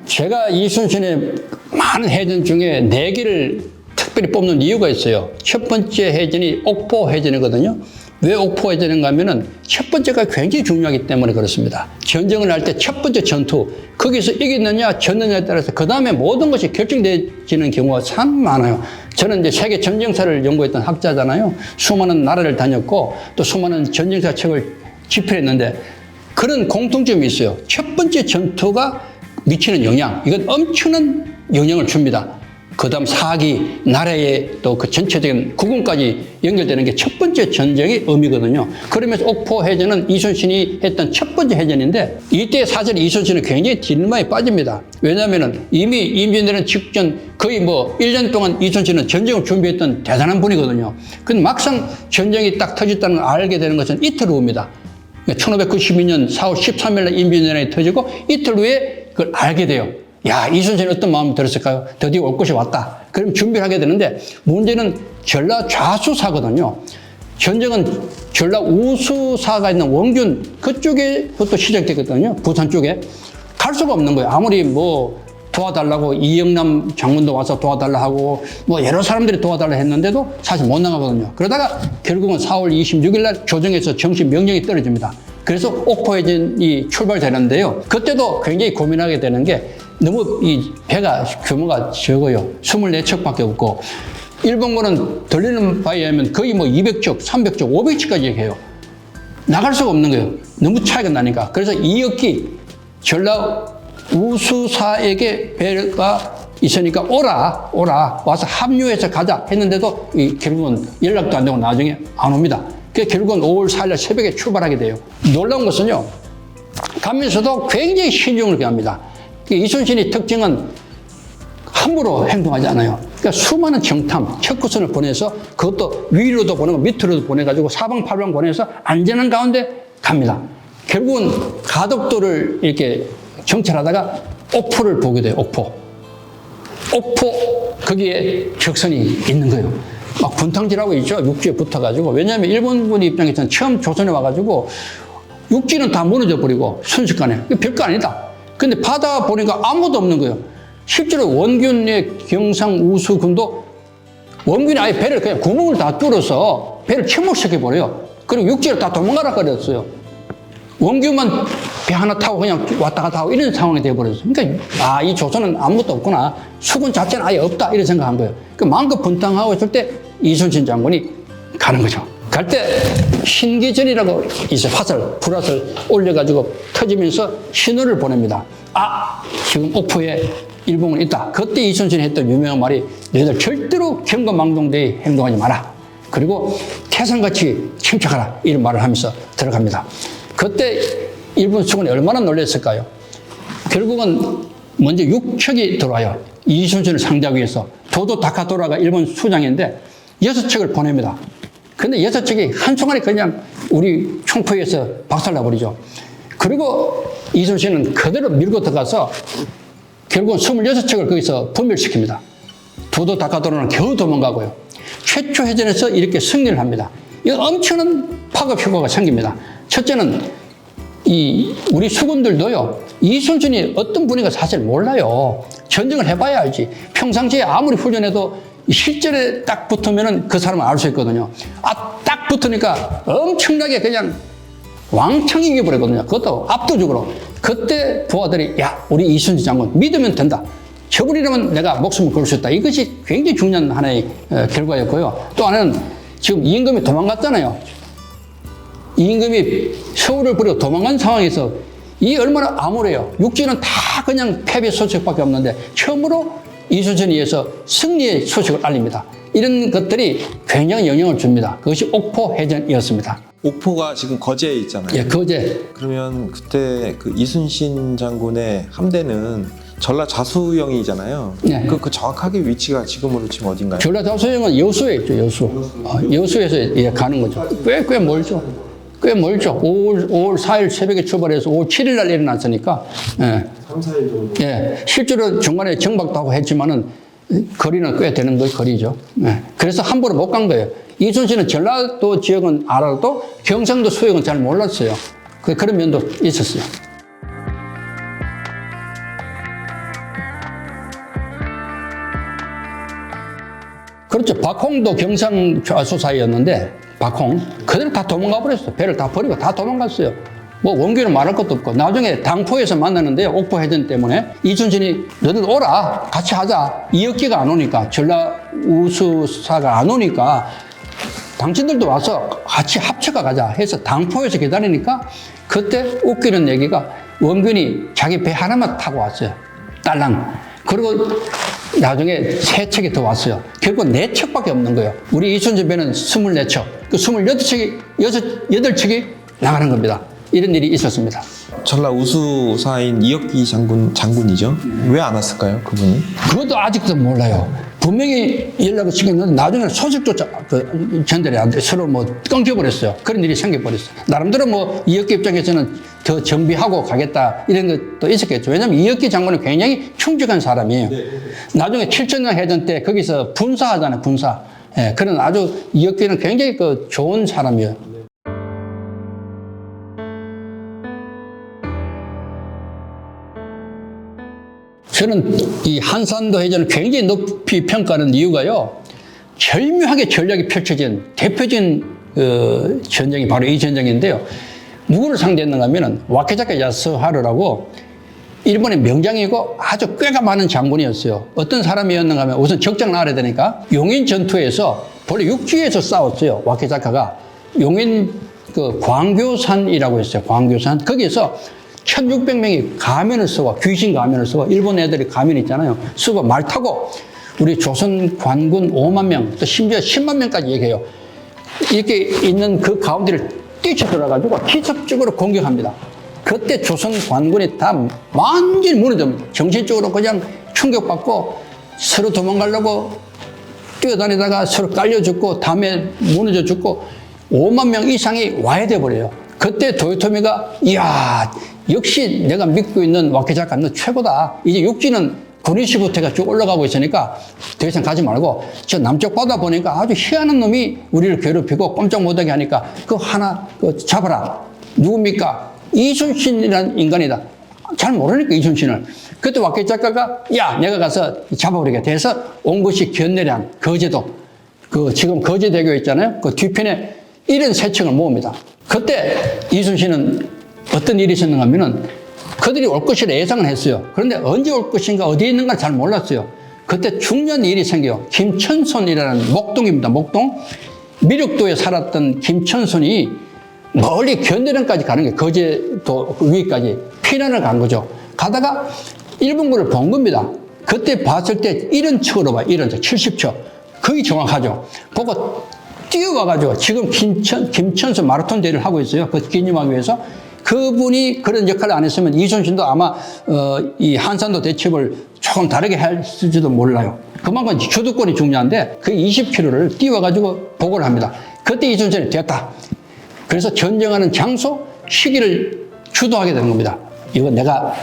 제가 이순신의 많은 해전 중에 4개를 특별히 뽑는 이유가 있어요. 첫 번째 해전이 옥포 해전이거든요. 왜 옥포 해전인가 하면은 첫 번째가 굉장히 중요하기 때문에 그렇습니다. 전쟁을 할 때 첫 번째 전투, 거기서 이기느냐 졌느냐에 따라서 그 다음에 모든 것이 결정되지는 경우가 참 많아요. 저는 이제 세계 전쟁사를 연구했던 학자잖아요. 수많은 나라를 다녔고 또 수많은 전쟁사 책을 집필했는데 그런 공통점이 있어요. 첫 번째 전투가 미치는 영향, 이건 엄청난 영향을 줍니다. 그 다음 사기, 나라의 또 그 전체적인 국운까지 연결되는 게 첫 번째 전쟁의 의미거든요. 그러면서 옥포 해전은 이순신이 했던 첫 번째 해전인데 이때 사실 이순신은 굉장히 딜레마에 빠집니다. 왜냐하면 이미 임진왜란 직전 거의 뭐 1년 동안 이순신은 전쟁을 준비했던 대단한 분이거든요. 근데 막상 전쟁이 딱 터졌다는 걸 알게 되는 것은 이틀 후입니다. 1592년 4월 13일 날 임진왜란이 터지고 이틀 후에 그걸 알게 돼요. 야, 이순신이 어떤 마음이 들었을까요? 드디어 올 것이 왔다. 그럼 준비를 하게 되는데 문제는 전라 좌수사거든요. 전쟁은 전라 우수사가 있는 원균 그쪽에부터 시작됐거든요. 부산 쪽에. 갈 수가 없는 거예요. 아무리 뭐 도와달라고 이영남 장군도 와서 도와달라 하고 뭐 여러 사람들이 도와달라 했는데도 사실 못 나가거든요. 그러다가 결국은 4월 26일 날 조정에서 정식 명령이 떨어집니다. 그래서 옥포해전이 출발되는데요. 그때도 굉장히 고민하게 되는 게 너무 이 배가 규모가 적어요. 24척밖에 없고 일본군은 들리는 바에 의하면 거의 뭐 200척, 300척, 500척까지 얘기해요. 나갈 수가 없는 거예요. 너무 차이가 나니까. 그래서 이역기 전라 우수사에게 배가 있으니까 오라 와서 합류해서 가자 했는데도 결국은 연락도 안 되고 나중에 안 옵니다. 그래서 결국은 5월 4일 날 새벽에 출발하게 돼요. 놀라운 것은요. 가면서도 굉장히 신중을 기합니다. 이순신의 특징은 함부로 행동하지 않아요. 그러니까 수많은 정탐, 척구선을 보내서 그것도 위로도 보내고 밑으로도 보내가지고 사방팔방 보내서 안전한 가운데 갑니다. 결국은 가덕도를 이렇게 정찰하다가 옥포를 보게 돼요. 옥포, 거기에 적선이 있는 거예요. 막 분탕질하고 있죠. 육지에 붙어가지고. 왜냐하면 일본군 입장에서는 처음 조선에 와가지고 육지는 다 무너져 버리고 순식간에. 별거 아니다. 근데 바다 보니까 아무도 없는 거예요. 실제로 원균의 경상 우수군도 원균이 아예 배를 그냥 구멍을 다 뚫어서 배를 침몰시켜버려요. 그리고 육지로 다 도망가라 그랬어요. 원균만 배 하나 타고 그냥 왔다 갔다 하고 이런 상황이 되어버렸어요. 그러니까 이 조선은 아무것도 없구나. 수군 자체는 아예 없다 이런 생각한 거예요. 그 마음껏 분탕하고 있을 때 이순신 장군이 가는 거죠. 갈 때 신기전이라고 이제 불화살 올려가지고 터지면서 신호를 보냅니다. 지금 옥포에 일본군이 있다. 그때 이순신이 했던 유명한 말이 너희들 절대로 경거망동대에 행동하지 마라. 그리고 태산같이 침착하라. 이런 말을 하면서 들어갑니다. 그때 일본 수군이 얼마나 놀랐을까요? 결국은 먼저 6척이 들어와요. 이순신을 상대하기 위해서. 도도 다카토라가 일본 수장인데 6척을 보냅니다. 근데 6척이 한순간에 그냥 우리 총포에서 박살나버리죠. 그리고 이순신은 그대로 밀고 들어가서 결국은 26척을 거기서 분멸시킵니다. 도도 다카토라는 겨우 도망가고요. 최초 해전에서 이렇게 승리를 합니다. 이 엄청난 파급 효과가 생깁니다. 첫째는 우리 수군들도요, 이순신이 어떤 분인가 사실 몰라요. 전쟁을 해봐야 알지. 평상시에 아무리 훈련해도 실전에 딱 붙으면 그 사람은 알 수 있거든요. 딱 붙으니까 엄청나게 그냥 왕창 이겨버리거든요. 그것도 압도적으로. 그때 부하들이 우리 이순신 장군 믿으면 된다. 저분이라면 내가 목숨을 걸 수 있다. 이것이 굉장히 중요한 하나의 결과였고요. 또 하나는 지금 이임금이 도망갔잖아요. 이임금이 서울을 버리고 도망간 상황에서 이 얼마나 암울해요. 육지는 다 그냥 패배 소식밖에 없는데 처음으로 이순신에 의해서 승리의 소식을 알립니다. 이런 것들이 굉장히 영향을 줍니다. 그것이 옥포 해전이었습니다. 옥포가 지금 거제에 있잖아요. 예, 거제. 그러면 그때 그 이순신 장군의 함대는 전라 좌수영이잖아요. 네. 그 정확하게 위치가 지금으로 지금 어딘가요? 전라 좌수영은 여수에 있죠, 여수. 여수에서 가는 거죠. 꽤 멀죠. 꽤 멀죠. 5월 4일 새벽에 출발해서 5월 7일 날 일어났으니까. 예. 3, 4일 정도. 예. 실제로 중간에 정박도 하고 했지만은 거리는 꽤 되는 거리죠. 예. 그래서 함부로 못 간 거예요. 이순신은 전라도 지역은 알아도 경상도 수역은 잘 몰랐어요. 그런 면도 있었어요. 그렇죠. 박홍도 경상 좌수사였는데 박홍 그대로 다 도망가 버렸어요. 배를 다 버리고 다 도망갔어요. 뭐 원규는 말할 것도 없고 나중에 당포에서 만나는데 옥포해전 때문에 이순신이 너들 오라 같이 하자. 이혁기가 안 오니까 전라 우수사가 안 오니까 당신들도 와서 같이 합쳐가 가자 해서 당포에서 기다리니까 그때 웃기는 얘기가 원균이 자기 배 하나만 타고 왔어요. 딸랑. 그리고 나중에 세 척이 더 왔어요. 결국 네 척밖에 없는 거예요. 우리 이순신 배는 24척, 그 28척이, 8척이 나가는 겁니다. 이런 일이 있었습니다. 전라 우수사인 이혁기 장군이죠. 왜 안 왔을까요, 그분이? 그것도 아직도 몰라요. 분명히 연락을 시켰는데 나중에 소식조차 전달이 안 돼. 서로 뭐 끊겨버렸어요. 그런 일이 생겨버렸어요. 나름대로 뭐 이혁기 입장에서는 더 정비하고 가겠다 이런 것도 있었겠죠. 왜냐하면 이혁기 장군은 굉장히 충직한 사람이에요. 나중에 7천년 해전 때 거기서 분사하잖아요. 분사. 예, 그런 아주 이혁기는 굉장히 그 좋은 사람이에요. 저는 이 한산도 해전을 굉장히 높이 평가하는 이유가요. 절묘하게 전략이 펼쳐진 대표적인 전쟁이 바로 이 전쟁인데요. 누구를 상대했는가 하면은 와케자카 야스하루라고 일본의 명장이고 아주 꾀가 많은 장군이었어요. 어떤 사람이었는가 하면 우선 적장 나와야 되니까 용인 전투에서 원래 육지에서 싸웠어요. 와케자카가 용인 그 광교산이라고 했어요. 광교산. 거기에서 1600명이 가면을 쓰고 귀신 가면을 쓰고 일본 애들이 가면 있잖아요. 쓰고 말 타고 우리 조선 관군 5만 명 또 심지어 10만 명까지 얘기해요. 이렇게 있는 그 가운데를 뛰쳐들어가지고 기습적으로 공격합니다. 그때 조선 관군이 다 완전히 무너집니다. 정신적으로 그냥 충격받고 서로 도망가려고 뛰어다니다가 서로 깔려 죽고 다음에 무너져 죽고 5만 명 이상이 와야 돼버려요. 그때 도요토미가 이야 역시 내가 믿고 있는 와케자카 너 최고다. 이제 육지는 군위시부터가 쭉 올라가고 있으니까 더 이상 가지 말고 저 남쪽 바다 보니까 아주 희한한 놈이 우리를 괴롭히고 꼼짝 못하게 하니까 그 하나 잡아라. 누굽니까? 이순신이라는 인간이다. 잘 모르니까 이순신을. 그때 와케자카가 야 내가 가서 잡아버리겠다 해서 온 것이 견내량 거제도 그 지금 거제대교 있잖아요. 그 뒤편에 73척을 모읍니다. 그때 이순신은 어떤 일이 있었는가 하면은 그들이 올 것이라 예상을 했어요. 그런데 언제 올 것인가 어디에 있는가 잘 몰랐어요. 그때 중요한 일이 생겨요. 김천손이라는 목동입니다. 목동. 미륵도에 살았던 김천손이 멀리 견대령까지 가는 게 거제도 위까지 피난을 간 거죠. 가다가 일본군을 본 겁니다. 그때 봤을 때 1원척으로 봐요. 1원척, 70척. 거의 정확하죠. 보고 뛰어와가지고 지금 김천손 마라톤 대회를 하고 있어요. 그 기념하기 위해서. 그분이 그런 역할을 안 했으면 이순신도 아마 이 한산도 대첩을 조금 다르게 했을지도 몰라요. 그만큼 주도권이 중요한데 그 20km를 뛰어가지고 보고를 합니다. 그때 이순신이 됐다. 그래서 전쟁하는 장소, 시기를 주도하게 되는 겁니다. 이거 내가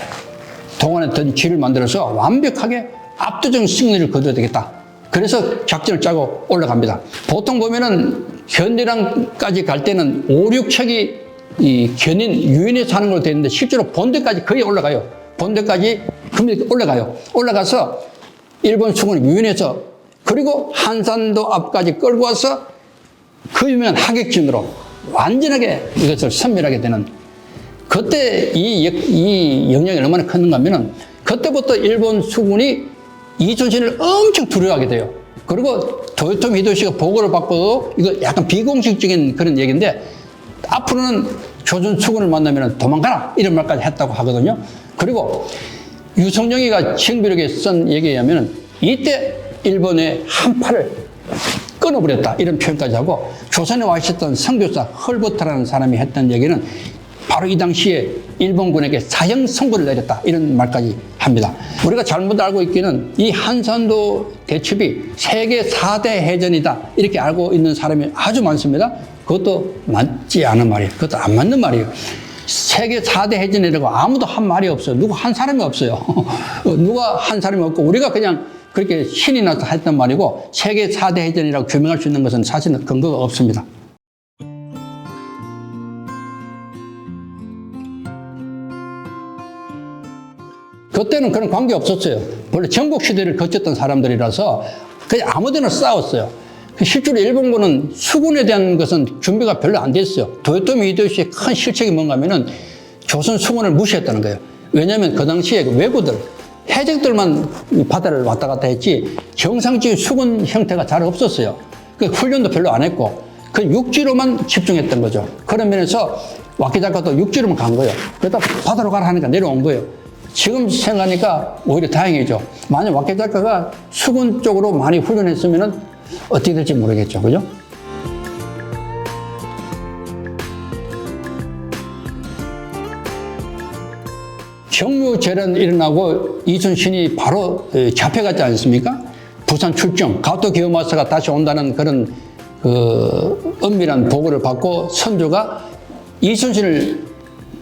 동원했던 지를 만들어서 완벽하게 압도적인 승리를 거둬야 되겠다. 그래서 작전을 짜고 올라갑니다. 보통 보면은 견대랑까지 갈 때는 5, 6척이 이 견인, 유인에 사는 걸로 되어 있는데 실제로 본대까지 거의 올라가요. 본대까지 올라가요. 올라가서 일본 수군을 유인해서 그리고 한산도 앞까지 끌고 와서 그 유명한 하객진으로 완전하게 이것을 섬멸하게 되는 그때 이 영향이 얼마나 컸는가 하면은 그때부터 일본 수군이 이순신을 엄청 두려워하게 돼요. 그리고 도요토미 히데요시가 보고를 받고도 이거 약간 비공식적인 그런 얘기인데 앞으로는 조선 수군을 만나면 도망가라 이런 말까지 했다고 하거든요. 그리고 유성룡이가 징비록에 쓴 얘기에 의하면 이때 일본의 한 팔을 끊어버렸다 이런 표현까지 하고 조선에 와 있었던 선교사 헐버트라는 사람이 했던 얘기는 바로 이 당시에 일본군에게 사형 선고를 내렸다 이런 말까지 합니다. 우리가 잘못 알고 있기는 이 한산도 대첩이 세계 4대 해전이다 이렇게 알고 있는 사람이 아주 많습니다. 그것도 맞지 않은 말이에요. 그것도 안 맞는 말이에요. 세계 4대 해전이라고 아무도 한 말이 없어요. 누구 한 사람이 없어요. 누가 한 사람이 없고 우리가 그냥 그렇게 신이 나서 했던 말이고 세계 4대 해전이라고 규명할 수 있는 것은 사실은 근거가 없습니다. 그때는 그런 관계 없었어요. 원래 전국 시대를 거쳤던 사람들이라서 그냥 아무데나 싸웠어요. 실제로 일본군은 수군에 대한 것은 준비가 별로 안 됐어요. 도요토미 히데요시의 큰 실책이 뭔가 하면은 조선 수군을 무시했다는 거예요. 왜냐하면 그 당시에 왜구들, 해적들만 바다를 왔다 갔다 했지 정상적인 수군 형태가 잘 없었어요. 그 훈련도 별로 안 했고 그 육지로만 집중했던 거죠. 그런 면에서 와키자카도 육지로만 간 거예요. 그러다 바다로 가라 하니까 내려온 거예요. 지금 생각하니까 오히려 다행이죠. 만약 와키자카가 수군 쪽으로 많이 훈련했으면은 어떻게 될지 모르겠죠. 그죠? 정묘재련이 일어나고 이순신이 바로 잡혀갔지 않습니까? 부산 출정, 가토 기요마사가 다시 온다는 그런 은밀한 보고를 받고 선조가 이순신을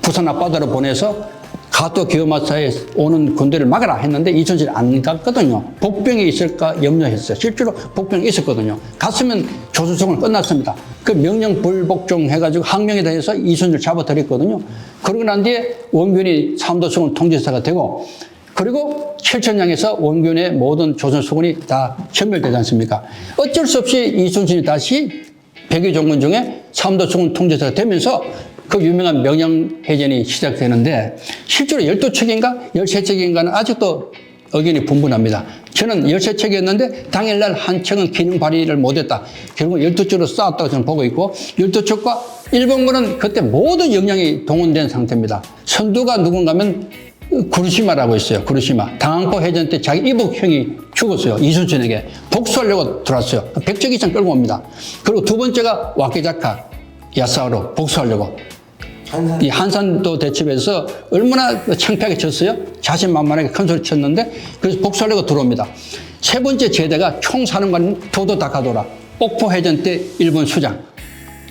부산 앞바다로 보내서 가토 기요마사에 오는 군대를 막아라 했는데 이순신이 안 갔거든요. 복병이 있을까 염려했어요. 실제로 복병이 있었거든요. 갔으면 조선성은 끝났습니다. 그 명령 불복종 해가지고 항명에 대해서 이순신을 잡아들였거든요. 그러고 난 뒤에 원균이 삼도수군 통지사가 되고 그리고 칠천량에서 원균의 모든 조선수군이 다 전멸되지 않습니까? 어쩔 수 없이 이순신이 다시 백의종군 중에 삼도수군 통지사가 되면서 그 유명한 명량해전이 시작되는데 실제로 12척인가 13척인가는 아직도 의견이 분분합니다. 저는 13척이었는데 당일날 한 척은 기능 발휘를 못했다. 결국 12척으로 싸웠다고 저는 보고 있고 12척과 일본군은 그때 모든 역량이 동원된 상태입니다. 선두가 누군가 하면 구르시마라고 있어요. 구르시마. 당항포 해전 때 자기 이복 형이 죽었어요. 이순신에게. 복수하려고 들어왔어요. 100척 이상 끌고 옵니다. 그리고 두 번째가 와키자카 야사오로 복수하려고. 이 한산도 대첩에서 얼마나 창피하게 졌어요? 자신만만하게 큰 소리 쳤는데 그래서 복수하려고 들어옵니다. 세 번째 제대가 총사령관 도도 다카도라. 옥포 해전 때 일본 수장.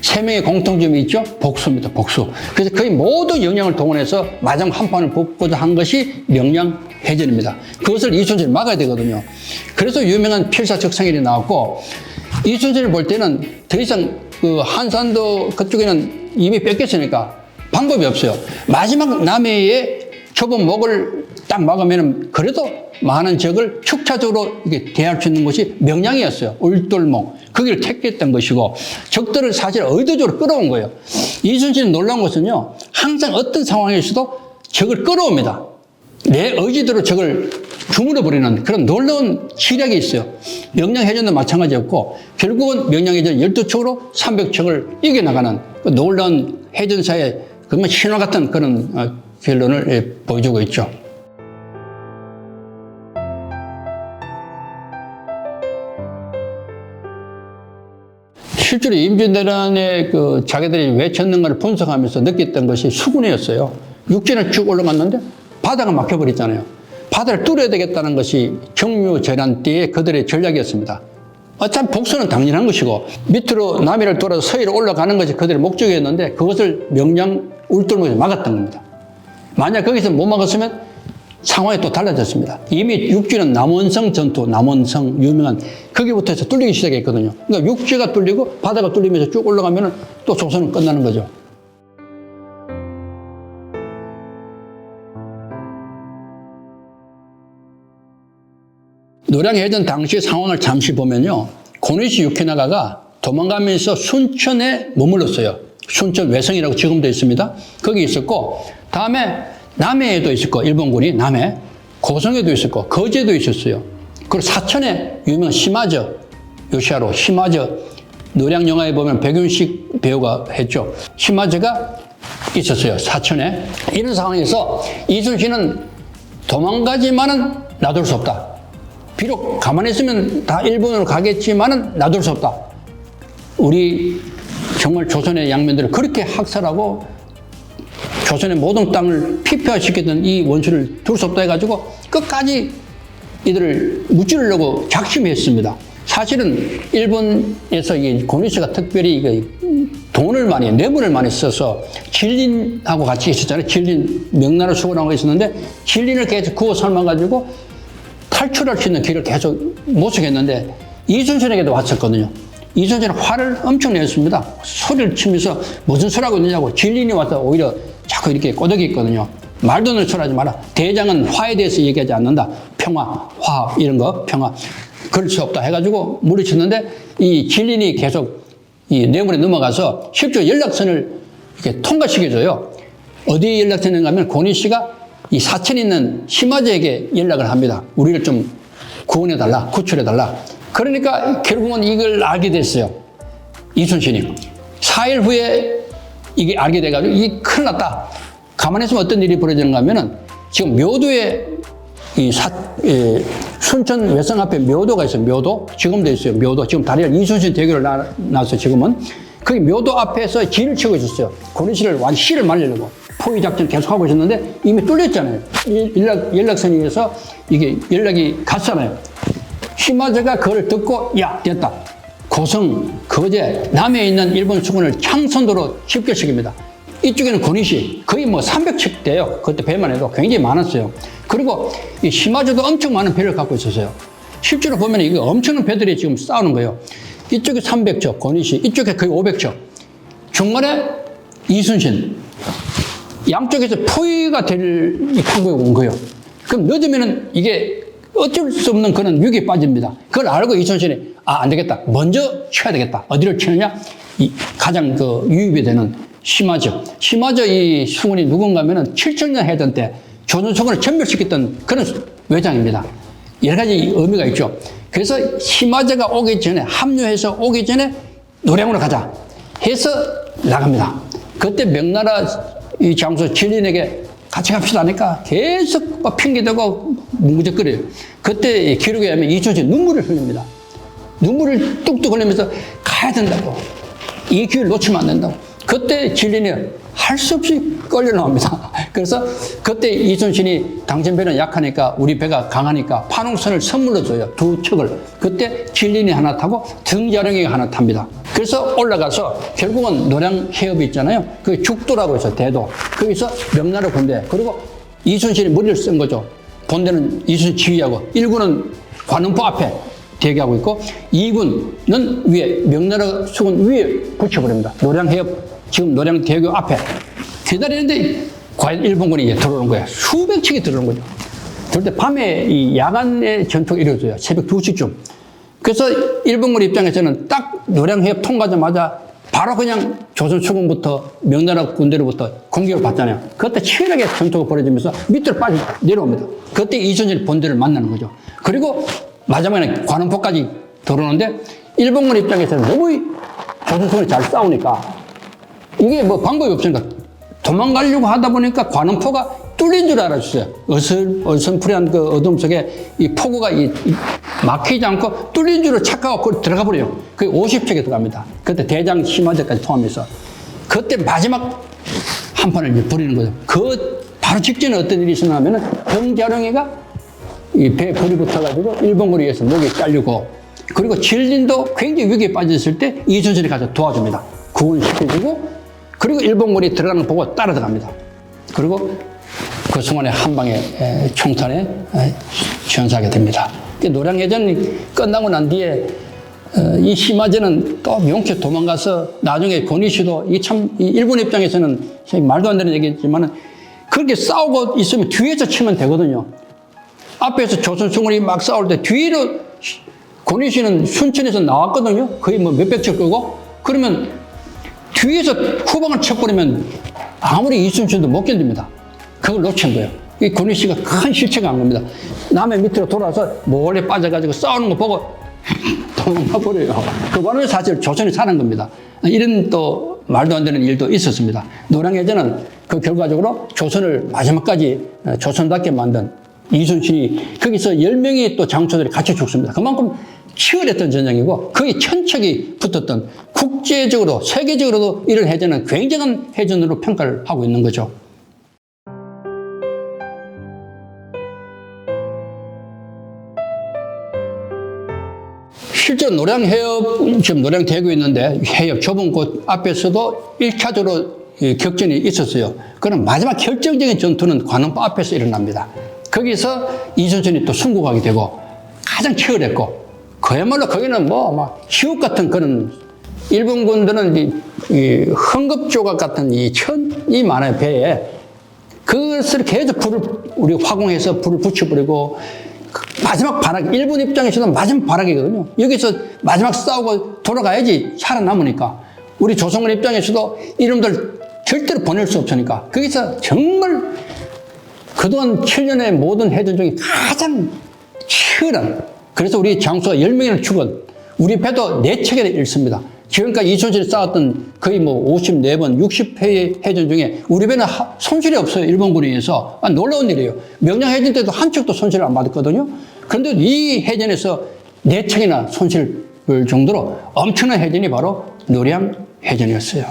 세 명의 공통점이 있죠? 복수입니다. 복수. 그래서 거의 모든 역량을 동원해서 마지막 한 판을 뽑고자 한 것이 명량해전입니다. 그것을 이순신이 막아야 되거든요. 그래서 유명한 필사적상일이 나왔고 이순신을 볼 때는 더 이상 그 한산도 그쪽에는 이미 뺏겼으니까 방법이 없어요. 마지막 남해의 좁은 목을 딱 막으면 그래도 많은 적을 축차적으로 이렇게 대할 수 있는 것이 명량이었어요. 울돌목. 거기를 택했던 것이고 적들을 사실 의도적으로 끌어온 거예요. 이순신이 놀라운 것은요. 항상 어떤 상황에서도 적을 끌어옵니다. 내 의지대로 적을 주물러버리는 그런 놀라운 치략이 있어요. 명량해전도 마찬가지였고 결국은 명량해전 12척으로 300척을 이겨나가는 그 놀라운 해전사의 정말 신화 같은 그런 결론을 보여주고 있죠. 실제로 임진왜란에 그 자기들이 왜 쳤는가를 분석하면서 느꼈던 것이 수군이었어요. 육지는 쭉 올라갔는데 바다가 막혀버렸잖아요. 바다를 뚫어야 되겠다는 것이 정묘재란 때의 그들의 전략이었습니다. 어차피 복수는 당연한 것이고 밑으로 남해를 돌아서 서해로 올라가는 것이 그들의 목적이었는데 그것을 명량 울돌목에서 막았던 겁니다. 만약 거기서 못 막았으면 상황이 또 달라졌습니다. 이미 육지는 남원성 전투, 남원성 유명한 거기부터 해서 뚫리기 시작했거든요. 그러니까 육지가 뚫리고 바다가 뚫리면서 쭉 올라가면 또 조선은 끝나는 거죠. 노량해전 당시 상황을 잠시 보면요. 고니시 유키나가가 도망가면서 순천에 머물렀어요. 순천 외성이라고 지금도 있습니다. 거기 있었고 다음에 남해에도 있었고 일본군이 남해, 고성에도 있었고 거제도 있었어요. 그리고 사천에 유명한 시마저 요시하로 시마저 노량 영화에 보면 백윤식 배우가 했죠. 시마저가 있었어요. 사천에. 이런 상황에서 이순신은 도망가지만은 놔둘 수 없다. 비록 가만히 있으면 다 일본으로 가겠지만은 놔둘 수 없다. 우리 정말 조선의 양면들을 그렇게 학살하고 조선의 모든 땅을 피폐화시켰던 이 원수를 둘 수 없다 해가지고 끝까지 이들을 무찌르려고 작심했습니다. 사실은 일본에서 이 고니시가 특별히 돈을 많이, 뇌물을 많이 써서 진린하고 같이 있었잖아요. 진린, 명나라 수군하고 있었는데 진린을 계속 구워 삶아가지고 탈출할 수 있는 길을 계속 모색했는데 이순신에게도 왔었거든요. 이순신은 화를 엄청 냈습니다. 소리를 치면서 무슨 소리하고 있느냐고 진린이 와서 오히려 자꾸 이렇게 꼬덕이 있거든요. 말도 늘 소리하지 마라. 대장은 화에 대해서 얘기하지 않는다. 평화, 화합 이런 거 평화. 그럴 수 없다 해가지고 물리쳤는데 이 진린이 계속 이 뇌물에 넘어가서 실제 연락선을 이렇게 통과시켜줘요. 어디에 연락했는가 하면 고니 씨가 이 사천에 있는 심화제에게 연락을 합니다. 우리를 좀 구원해달라, 구출해달라. 그러니까 결국은 이걸 알게 됐어요. 이순신이. 4일 후에 이게 알게 돼가지고 이게 큰일 났다. 가만히 있으면 어떤 일이 벌어지는가 하면은 지금 묘도에 순천 외성 앞에 묘도가 있어요. 묘도. 지금도 있어요. 묘도. 지금 다리가 이순신 대교를 나서 지금은. 거기 묘도 앞에서 진을 치고 있었어요. 고니 씨를 시를 말리려고. 포위 작전 계속하고 있었는데 이미 뚫렸잖아요. 연락선에 의해서 이게 연락이 갔잖아요. 심화제가 그걸 듣고 야 됐다. 고성, 거제, 남해에 있는 일본 수군을 창선도로 집결시킵니다. 이쪽에는 고니 씨 거의 뭐 300척 돼요. 그때 배만 해도 굉장히 많았어요. 그리고 이 심화제도 엄청 많은 배를 갖고 있었어요. 실제로 보면 이게 엄청난 배들이 지금 싸우는 거예요. 이쪽에 300척, 고니 씨, 이쪽에 거의 500척. 중간에 이순신. 양쪽에서 포위가 될 판국에 온 거예요. 그럼 늦으면은 이게 어쩔 수 없는 그런 위기에 빠집니다. 그걸 알고 이순신이 안 되겠다. 먼저 쳐야 되겠다. 어디를 치느냐? 가장 유입이 되는 심화제. 심화제 이 수군이 누군가 하면은 7천년 해전 때 조선 수군을 전멸시켰던 그런 외장입니다. 여러 가지 의미가 있죠. 그래서 심화제가 오기 전에 합류해서 오기 전에 노량으로 가자 해서 나갑니다. 그때 명나라 이 장수 진린에게 같이 갑시다 하니까 계속 막 핑계대고 뭉무적거려요. 그때 기록에 하면 이순신 눈물을 흘립니다. 눈물을 뚝뚝 흘리면서 가야 된다고. 이 기회를 놓치면 안 된다고. 그때 진린이 할 수 없이 끌려 나옵니다. 그래서 그때 이순신이 당신 배는 약하니까 우리 배가 강하니까 판홍선을 선물로 줘요. 2척을. 그때 진린이 하나 타고 등자령이 하나 탑니다. 그래서 올라가서 결국은 노량 해협이 있잖아요. 그 죽도라고 해서 대도. 거기서 명나라 군대. 그리고 이순신이 머리를 쓴 거죠. 본대는 이순신 지휘하고 1군은 관음포 앞에 대기하고 있고 2군은 위에 명나라 수군 위에 붙여버립니다. 노량 해협 지금 노량대교 앞에 기다리는데 과연 일본군이 이제 들어오는 거예요. 수백 척이 들어오는 거죠. 그럴 때 밤에 이 야간에 전투가 이루어져요. 새벽 2시쯤. 그래서 일본군 입장에서는 딱 노량해협 통과하자마자 바로 그냥 조선 수군부터 명나라 군대로부터 공격을 받잖아요. 그때 치열하게 전투가 벌어지면서 밑으로 내려옵니다. 그때 이순신 본대를 만나는 거죠. 그리고 마지막에 관음포까지 들어오는데 일본군 입장에서는 너무 조선 수군이 잘 싸우니까 이게 뭐 방법이 없으니까 도망가려고 하다 보니까 관음포가 뚫린 줄 알았어요. 어슴푸레한 그 어둠 속에 이 포구가 막히지 않고 뚫린 줄을 착각하고 들어가 버려요. 그게 50척이 들어갑니다. 그때 대장 심화제까지 포함해서. 그때 마지막 한 판을 이제 벌이는 거죠. 그 바로 직전에 어떤 일이 있었냐면은 병자룡이가 이 배에 불이 붙어가지고 일본군에 의해서 목이 잘리고 그리고 진린도 굉장히 위기에 빠졌을 때 이순신이 가서 도와줍니다. 구원시켜주고 그리고 일본군이 들어가는 거 보고 따라 들어갑니다. 그리고 그 순간에 한 방에 총탄에 전사하게 됩니다. 노량해전이 끝나고 난 뒤에 이 심화제는 또 명쾌 도망가서 나중에 고니 씨도 이 일본 입장에서는 말도 안 되는 얘기지만은 그렇게 싸우고 있으면 뒤에서 치면 되거든요. 앞에서 조선 수군이 막 싸울 때 뒤로 고니 씨는 순천에서 나왔거든요. 거의 뭐 몇백 척 끄고 그러면 뒤에서 후방을 쳐버리면 아무리 이순신도 못 견딥니다. 그걸 놓친 거예요. 이 고니 씨가 큰 실체가 한 겁니다. 남의 밑으로 돌아서 몰래 빠져가지고 싸우는 거 보고 도망가 버려요. 그거는 사실 조선이 사는 겁니다. 이런 또 말도 안 되는 일도 있었습니다. 노량해전은 그 결과적으로 조선을 마지막까지 조선답게 만든 이순신이 거기서 10명의 또 장수들이 같이 죽습니다. 그만큼 치열했던 전쟁이고 거기 천척이 붙었던 국제적으로 세계적으로도 이런 해전은 굉장한 해전으로 평가를 하고 있는 거죠. 실제 노량해협, 지금 노량대교에 있는데 해협 좁은 곳 앞에서도 1차적으로 격전이 있었어요. 그럼 마지막 결정적인 전투는 관음포 앞에서 일어납니다. 거기서 이순신이 또 순국하게 되고 가장 치열했고 그야말로 거기는 뭐 막 지옥 같은 그런 일본군들은 이 헝겊조각 같은 이 천이 많아요 배에 그것을 계속 우리 화공해서 불을 붙여버리고 마지막 발악, 일본 입장에서는 마지막 발악이거든요. 여기서 마지막 싸우고 돌아가야지 살아남으니까. 우리 조선군 입장에서도 이놈들 절대로 보낼 수 없으니까. 거기서 정말 그동안 7년의 모든 해전 중에 가장 치열한, 그래서 우리 장수가 10명이나 죽은, 우리 배도 4척이나 잃습니다. 지금까지 이순신이 쌓았던 거의 뭐 54번, 60회의 해전 중에 우리 배는 손실이 없어요. 일본군에 의해서. 놀라운 일이에요. 명량해전 때도 한 척도 손실을 안 받았거든요. 그런데 이 해전에서 4척이나 손실 정도로 엄청난 해전이 바로 노량 해전이었어요.